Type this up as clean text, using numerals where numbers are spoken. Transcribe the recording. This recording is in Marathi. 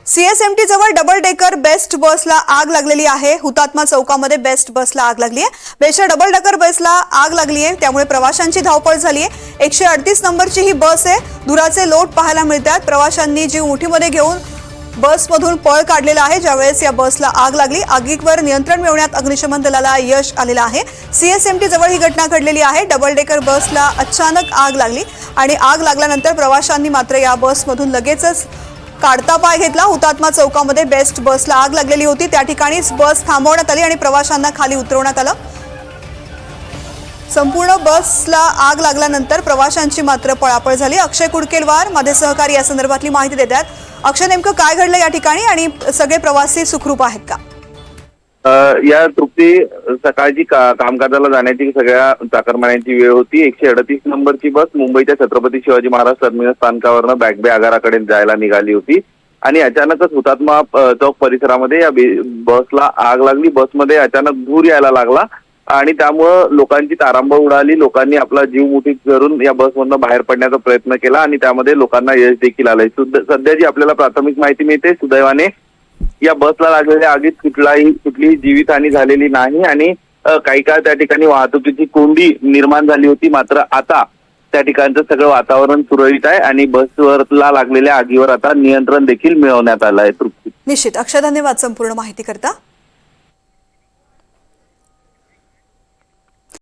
सीएसएमटी जवळ डबल डेकर बेस्ट बसला आग लागलेली आहे। हुतात्मा चौकामध्ये बेस्ट बसला आग लागली आहे। बेस्टच्या डबल डेकर बसला आग लागली आहे, त्यामुळे प्रवाशांची धावपळ झाली आहे। 138 नंबरची ही बस आहे। धुराचे लोट पाहायला मिळतात। प्रवाशांनी जीव मुठीमध्ये घेऊन बसमधून पळ काढलेला आहे। ज्यावेळेस या बसला आग लागली, आगीवर नियंत्रण मिळवण्यात अग्निशमन दलाला यश आलेलं आहे। सीएसएमटी जवळ ही घटना घडलेली आहे। डबल डेकर बसला अचानक आग लागली आणि आग लागल्यानंतर प्रवाशांनी मात्र या बसमधून लगेचच काढता पाय घेतला। हुतात्मा चौकामध्ये बेस्ट बसला आग लागलेली होती, त्या ठिकाणीच बस थांबवण्यात आली आणि प्रवाशांना खाली उतरवण्यात आलं। संपूर्ण बसला आग लागल्यानंतर प्रवाशांची मात्र पळापळ झाली। अक्षय कुडकेलवार माझे सहकारी या संदर्भातली माहिती देतात। अक्षय, नेमकं काय घडलं या ठिकाणी आणि सगळे प्रवासी सुखरूप आहेत का? या तृप्ती सकाळची कामकाजाला जाण्याची सगळ्या चाकरमान्यांची वेळ होती। 138 नंबरची बस मुंबईच्या छत्रपती शिवाजी महाराज टर्मिनस स्थानकावरनं बॅगबे आगाराकडे जायला निघाली होती आणि अचानकच हुतात्मा चौक परिसरामध्ये या बसला आग लागली। बसमध्ये अचानक धूर यायला लागला आणि त्यामुळं लोकांची तारांबळ उडाली। लोकांनी आपला जीव मुठीत धरून या बसमधनं बाहेर पडण्याचा प्रयत्न केला आणि त्यामध्ये लोकांना यश देखील आलंय। सध्या जी आपल्याला प्राथमिक माहिती मिळते, सुदैवाने या बसला लागलेल्या आगीत कुठलीही जीवितहानी झालेली नाही आणि काही काळ त्या ठिकाणी वाहतुकीची कोंडी निर्माण झाली होती। मात्र आता त्या ठिकाणचं सगळं वातावरण सुरळीत आहे आणि बसवरला लागलेल्या आगीवर आता नियंत्रण देखील मिळवण्यात आलं आहे। तृप्ती, निश्चित अक्षय, धन्यवाद संपूर्ण माहिती करता।